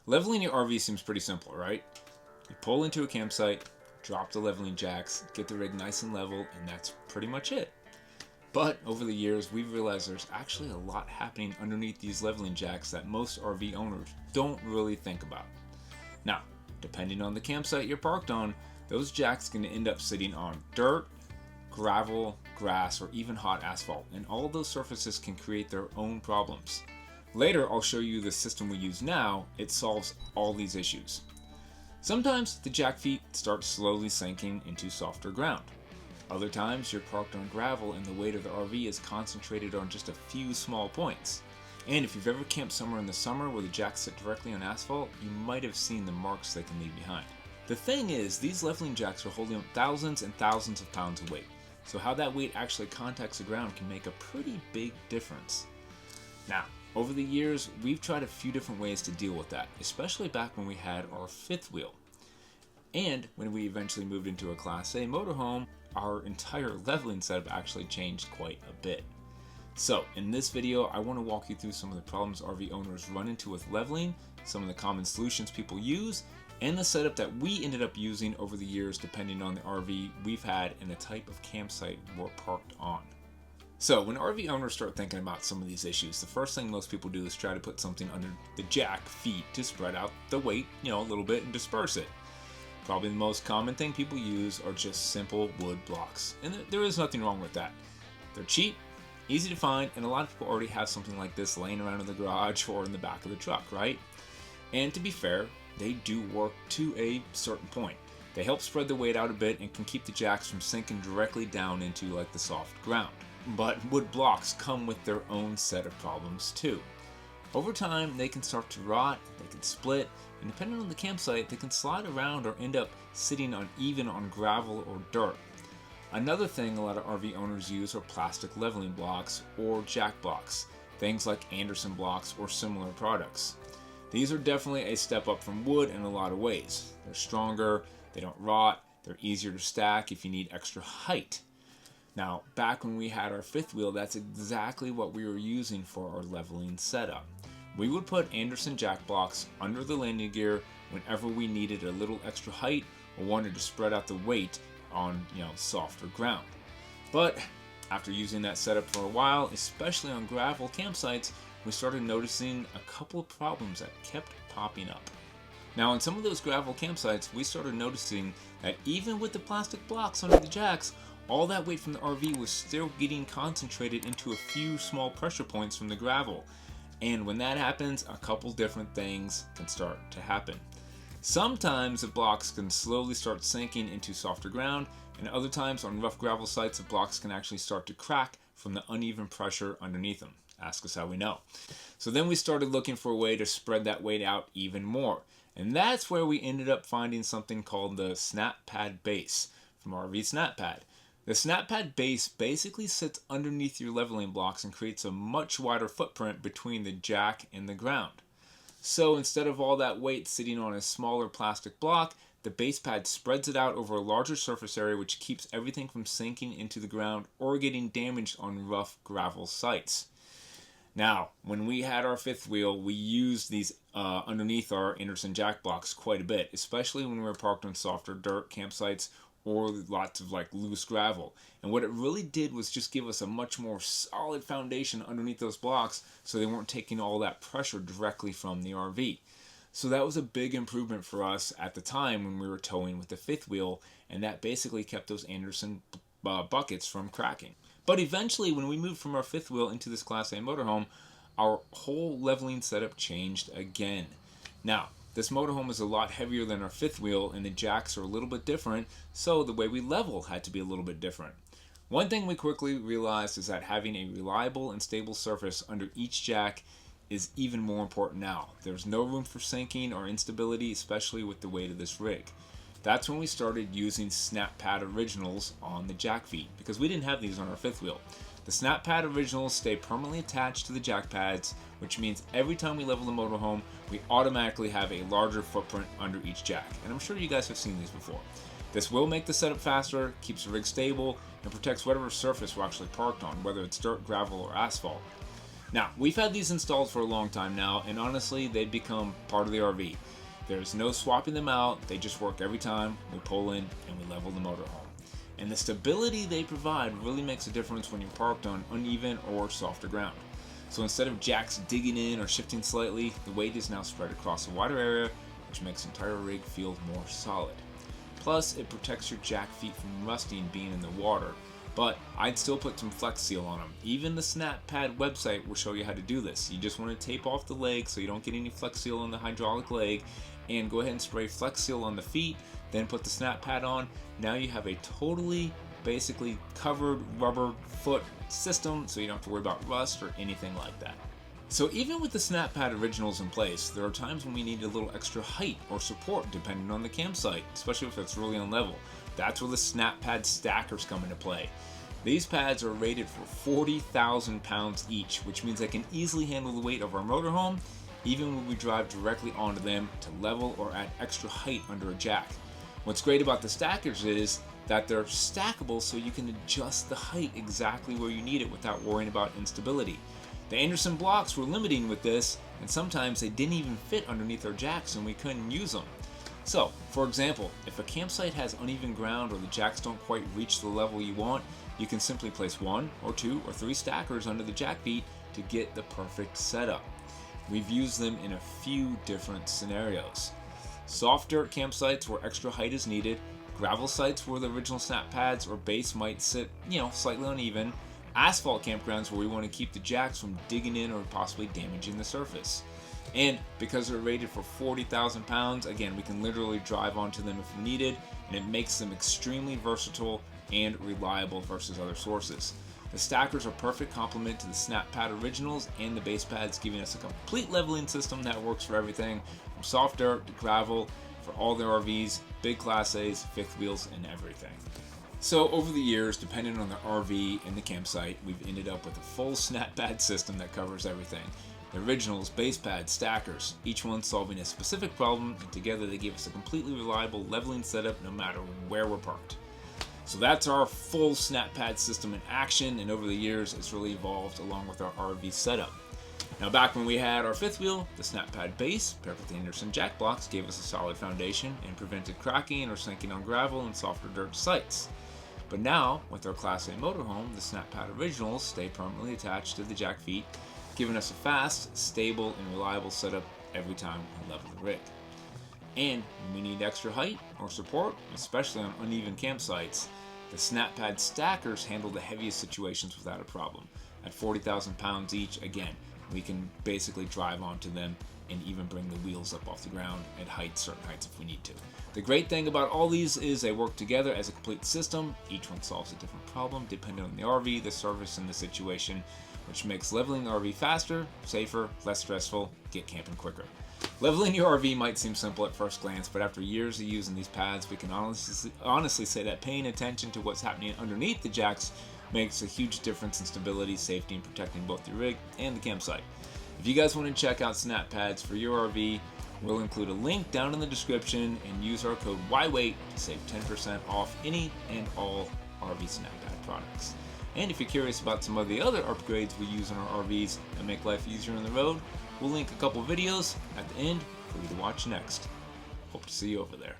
Leveling your RV seems pretty simple, right? You pull into a campsite, drop the leveling jacks, get the rig nice and level, and that's pretty much it. But over the years, we've realized there's actually a lot happening underneath these leveling jacks that most RV owners don't really think about. Now, depending on the campsite you're parked on, those jacks can end up sitting on dirt, gravel, grass, or even hot asphalt, and all of those surfaces can create their own problems. Later, I'll show you the system we use now. It solves all these issues. Sometimes the jack feet start slowly sinking into softer ground. Other times you're parked on gravel and the weight of the RV is concentrated on just a few small points. And if you've ever camped somewhere in the summer where the jacks sit directly on asphalt, you might have seen the marks they can leave behind. The thing is, these leveling jacks are holding up thousands and thousands of pounds of weight, so how that weight actually contacts the ground can make a pretty big difference. Now, over the years, we've tried a few different ways to deal with that, especially back when we had our fifth wheel. And when we eventually moved into a Class A motorhome, our entire leveling setup actually changed quite a bit. So, in this video, I want to walk you through some of the problems RV owners run into with leveling, some of the common solutions people use, and the setup that we ended up using over the years depending on the RV we've had and the type of campsite we're parked on. So when RV owners start thinking about some of these issues, the first thing most people do is try to put something under the jack feet to spread out the weight, a little bit and disperse it. Probably the most common thing people use are just simple wood blocks, and there is nothing wrong with that. They're cheap, easy to find, and a lot of people already have something like this laying around in the garage or in the back of the truck, right? And to be fair, they do work to a certain point. They help spread the weight out a bit and can keep the jacks from sinking directly down into like the soft ground. But wood blocks come with their own set of problems too. Over time, they can start to rot, they can split, and depending on the campsite, they can slide around or end up sitting uneven on gravel or dirt. Another thing a lot of RV owners use are plastic leveling blocks or jack blocks, things like Andersen blocks or similar products. These are definitely a step up from wood in a lot of ways. They're stronger, they don't rot, they're easier to stack if you need extra height. Now, back when we had our fifth wheel, that's exactly what we were using for our leveling setup. We would put Andersen jack blocks under the landing gear whenever we needed a little extra height or wanted to spread out the weight on, softer ground. But after using that setup for a while, especially on gravel campsites, we started noticing a couple of problems that kept popping up. Now, on some of those gravel campsites, we started noticing that even with the plastic blocks under the jacks, all that weight from the RV was still getting concentrated into a few small pressure points from the gravel. And when that happens, a couple different things can start to happen. Sometimes the blocks can slowly start sinking into softer ground, and other times on rough gravel sites, the blocks can actually start to crack from the uneven pressure underneath them. Ask us how we know. So then we started looking for a way to spread that weight out even more. And that's where we ended up finding something called the SnapPad Base from RV SnapPad. The SnapPad Base basically sits underneath your leveling blocks and creates a much wider footprint between the jack and the ground. So instead of all that weight sitting on a smaller plastic block, the base pad spreads it out over a larger surface area, which keeps everything from sinking into the ground or getting damaged on rough gravel sites. Now, when we had our fifth wheel, we used these underneath our Andersen jack blocks quite a bit, especially when we were parked on softer dirt campsites or lots of loose gravel. And what it really did was just give us a much more solid foundation underneath those blocks so they weren't taking all that pressure directly from the RV. So that was a big improvement for us at the time when we were towing with the fifth wheel, and that basically kept those Andersen buckets from cracking. But eventually, when we moved from our fifth wheel into this Class A motorhome, our whole leveling setup changed again. Now, this motorhome is a lot heavier than our fifth wheel, and the jacks are a little bit different, so the way we level had to be a little bit different. One thing we quickly realized is that having a reliable and stable surface under each jack is even more important now. There's no room for sinking or instability, especially with the weight of this rig. That's when we started using SnapPad Originals on the jack feet, because we didn't have these on our fifth wheel. The SnapPad Originals stay permanently attached to the jack pads, which means every time we level the motorhome, we automatically have a larger footprint under each jack. And I'm sure you guys have seen these before. This will make the setup faster, keeps the rig stable, and protects whatever surface we're actually parked on, whether it's dirt, gravel, or asphalt. Now, we've had these installed for a long time now, and honestly, they've become part of the RV. There's no swapping them out, they just work every time we pull in and we level the motorhome. And the stability they provide really makes a difference when you're parked on uneven or softer ground. So instead of jacks digging in or shifting slightly, the weight is now spread across a wider area, which makes the entire rig feel more solid. Plus, it protects your jack feet from rusting being in the water, but I'd still put some Flex Seal on them. Even the SnapPad website will show you how to do this. You just want to tape off the leg so you don't get any Flex Seal on the hydraulic leg, and go ahead and spray Flex Seal on the feet, then put the SnapPad on. Now you have a totally, basically covered rubber foot system, so you don't have to worry about rust or anything like that. So even with the SnapPad originals in place, there are times when we need a little extra height or support depending on the campsite, especially if it's really unlevel. That's where the SnapPad stackers come into play. These pads are rated for 40,000 pounds each, which means they can easily handle the weight of our motorhome, even when we drive directly onto them to level or add extra height under a jack. What's great about the stackers is that they're stackable, so you can adjust the height exactly where you need it without worrying about instability. The Andersen blocks were limiting with this, and sometimes they didn't even fit underneath our jacks and we couldn't use them. So, for example, if a campsite has uneven ground or the jacks don't quite reach the level you want, you can simply place 1 or 2 or 3 stackers under the jack feet to get the perfect setup. We've used them in a few different scenarios. Soft dirt campsites where extra height is needed, gravel sites where the original SnapPads or base might sit, slightly uneven, asphalt campgrounds where we want to keep the jacks from digging in or possibly damaging the surface. And because they're rated for 40,000 pounds, again, we can literally drive onto them if needed, and it makes them extremely versatile and reliable versus other sources. The stackers are a perfect complement to the SnapPad originals and the base pads, giving us a complete leveling system that works for everything from soft dirt to gravel for all the RVs, big Class A's, fifth wheels, and everything. So over the years, depending on the RV and the campsite, we've ended up with a full SnapPad system that covers everything. The originals, base pads, stackers, each one solving a specific problem, and together they give us a completely reliable leveling setup no matter where we're parked. So that's our full SnapPad system in action, and over the years it's really evolved along with our RV setup. Now back when we had our fifth wheel, the SnapPad Base, paired with the Andersen jack blocks, gave us a solid foundation and prevented cracking or sinking on gravel and softer dirt sites. But now, with our Class A motorhome, the SnapPad originals stay permanently attached to the jack feet, giving us a fast, stable, and reliable setup every time we level the rig. And when we need extra height or support, especially on uneven campsites, the SnapPad stackers handle the heaviest situations without a problem. At 40,000 pounds each, again, we can basically drive onto them and even bring the wheels up off the ground at certain heights if we need to. The great thing about all these is they work together as a complete system. Each one solves a different problem depending on the RV, the service, and the situation, which makes leveling the RV faster, safer, less stressful, get camping quicker. Leveling your RV might seem simple at first glance, but after years of using these pads, we can honestly say that paying attention to what's happening underneath the jacks makes a huge difference in stability, safety, and protecting both your rig and the campsite. If you guys want to check out SnapPads for your RV, we'll include a link down in the description and use our code YWAIT to save 10% off any and all RV SnapPad products. And if you're curious about some of the other upgrades we use on our RVs that make life easier on the road, we'll link a couple videos at the end for you to watch next. Hope to see you over there.